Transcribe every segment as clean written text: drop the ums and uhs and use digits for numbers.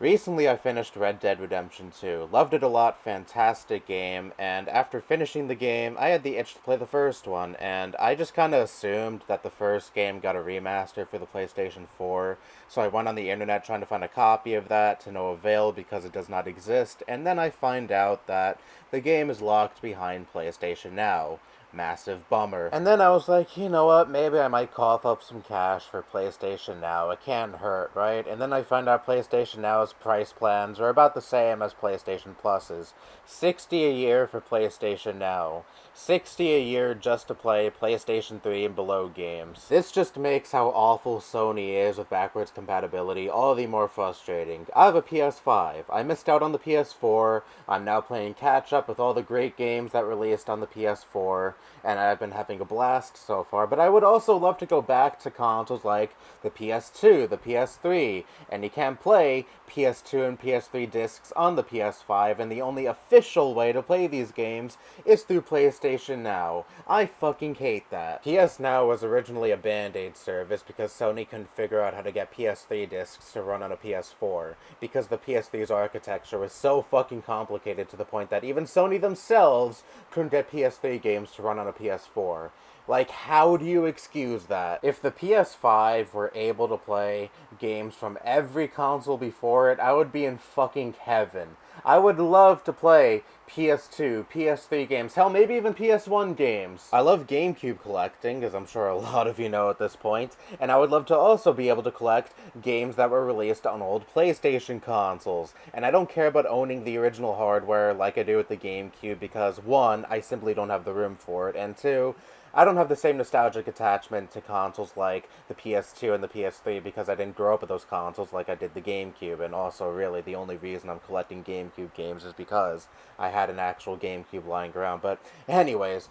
Recently I finished Red Dead Redemption 2. Loved it a lot, fantastic game, and after finishing the game, I had the itch to play the first one, and I just kinda assumed that the first game got a remaster for the PlayStation 4, so I went on the internet trying to find a copy of that to no avail because it does not exist, and then I find out that the game is locked behind PlayStation Now. Massive bummer. And then I was like, you know what, maybe I might cough up some cash for PlayStation Now. It can't hurt, right? And then I find out PlayStation Now's price plans are about the same as PlayStation Plus's. 60 a year for PlayStation Now. 60 a year just to play PlayStation 3 and below games. This just makes how awful Sony is with backwards compatibility all the more frustrating. I have a PS5. I missed out on the PS4. I'm now playing catch up with all the great games that released on the PS4, and I've been having a blast so far. But I would also love to go back to consoles like the PS2, the PS3, and you can't play PS2 and PS3 discs on the PS5, and the only official way to play these games is through PlayStation Now. I fucking hate that. PS Now was originally a Band-Aid service because Sony couldn't figure out how to get PS3 discs to run on a PS4, because the PS3's architecture was so fucking complicated to the point that even Sony themselves couldn't get PS3 games to run on a PS4. Like, how do you excuse that? If the PS5 were able to play games from every console before it, I would be in fucking heaven. I would love to play PS2, PS3 games, hell, maybe even PS1 games. I love GameCube collecting, as I'm sure a lot of you know at this point, and I would love to also be able to collect games that were released on old PlayStation consoles. And I don't care about owning the original hardware like I do with the GameCube because, one, I simply don't have the room for it, and two, I don't have the same nostalgic attachment to consoles like the PS2 and the PS3 because I didn't grow up with those consoles like I did the GameCube, and also really the only reason I'm collecting GameCube games is because I had an actual GameCube lying around. But anyways,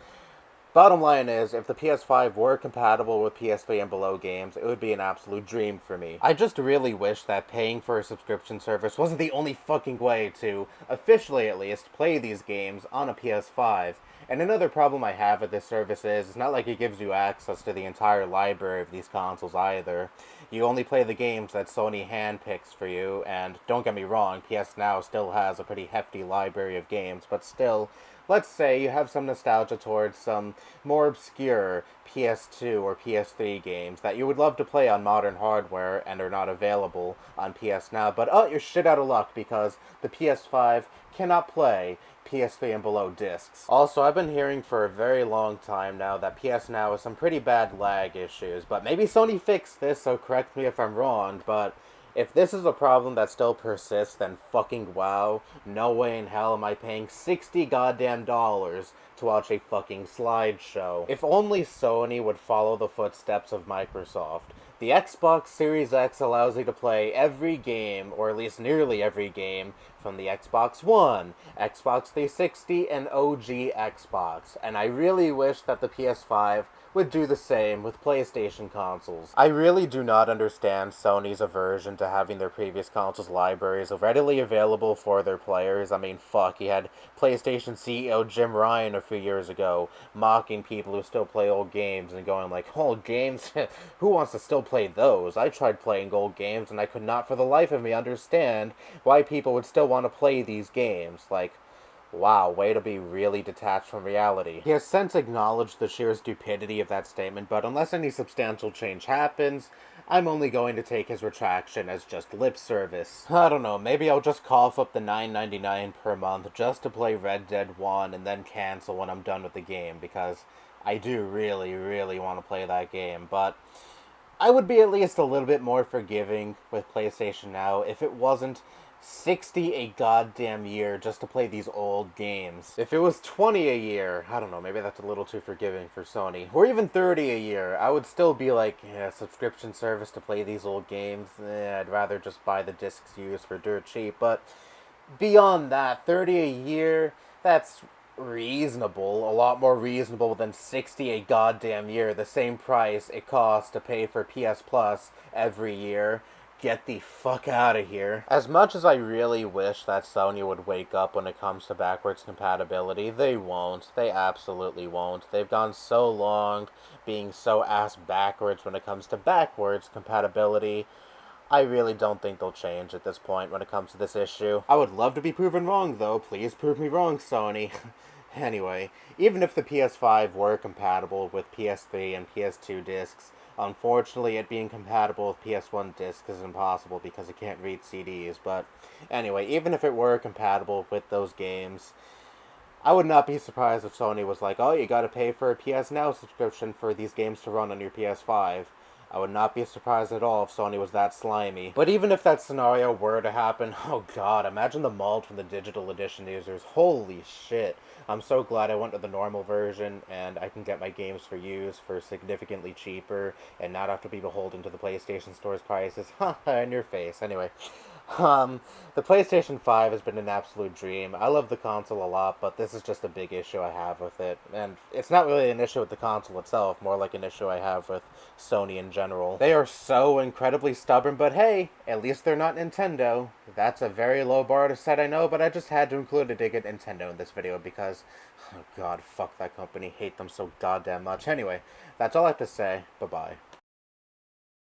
bottom line is, if the PS5 were compatible with PS3 and below games, it would be an absolute dream for me. I just really wish that paying for a subscription service wasn't the only fucking way to, officially at least, play these games on a PS5. And another problem I have with this service is, it's not like it gives you access to the entire library of these consoles either. You only play the games that Sony handpicks for you, and don't get me wrong, PS Now still has a pretty hefty library of games, but still, let's say you have some nostalgia towards some more obscure PS2 or PS3 games that you would love to play on modern hardware and are not available on PS Now, but you're shit out of luck because the PS5 cannot play PS3 and below discs. Also, I've been hearing for a very long time now that PS Now has some pretty bad lag issues, but maybe Sony fixed this, so correct me if I'm wrong, but if this is a problem that still persists, then fucking wow, no way in hell am I paying $60 goddamn dollars to watch a fucking slideshow. If only Sony would follow the footsteps of Microsoft. The Xbox Series X allows you to play every game, or at least nearly every game, from the Xbox One, Xbox 360, and OG Xbox, and I really wish that the PS5 would do the same with PlayStation consoles. I really do not understand Sony's aversion to having their previous consoles' libraries readily available for their players. I mean, fuck, you had PlayStation CEO Jim Ryan a few years ago mocking people who still play old games and going like, old games? Who wants to still play those? I tried playing old games and I could not for the life of me understand why people would still want to play these games. Like, wow, way to be really detached from reality. He has since acknowledged the sheer stupidity of that statement, but unless any substantial change happens, I'm only going to take his retraction as just lip service. I don't know, maybe I'll just cough up the $9.99 per month just to play Red Dead 1 and then cancel when I'm done with the game, because I do really, really want to play that game, but I would be at least a little bit more forgiving with PlayStation Now if it wasn't 60 a goddamn year just to play these old games. If it was 20 a year, I don't know, maybe that's a little too forgiving for Sony. Or even 30 a year, I would still be like, yeah, subscription service to play these old games. I'd rather just buy the discs used for dirt cheap. But beyond that, 30 a year, that's reasonable. A lot more reasonable than 60 a goddamn year, the same price it costs to pay for PS Plus every year. Get the fuck out of here. As much as I really wish that Sony would wake up when it comes to backwards compatibility, they won't. They absolutely won't. They've gone so long being so ass backwards when it comes to backwards compatibility. I really don't think they'll change at this point when it comes to this issue. I would love to be proven wrong, though. Please prove me wrong, Sony. Anyway, even if the PS5 were compatible with PS3 and PS2 discs, unfortunately it being compatible with PS1 discs is impossible because it can't read CDs. But anyway, even if it were compatible with those games, I would not be surprised if Sony was like, oh, you gotta pay for a PS Now subscription for these games to run on your PS5. I would not be surprised at all if Sony was that slimy. But even if that scenario were to happen, oh god, imagine the mulch from the digital edition users. Holy shit. I'm so glad I went to the normal version and I can get my games for use for significantly cheaper and not have to be beholden to the PlayStation Store's prices. Haha, in your face. Anyway, the PlayStation 5 has been an absolute dream. I love the console a lot, but this is just a big issue I have with it. And it's not really an issue with the console itself, more like an issue I have with Sony in general. They are so incredibly stubborn, but hey, at least they're not Nintendo. That's a very low bar to set, I know, but I just had to include a dig at Nintendo in this video because, oh god, fuck that company. Hate them so goddamn much. Anyway, that's all I have to say. Bye-bye.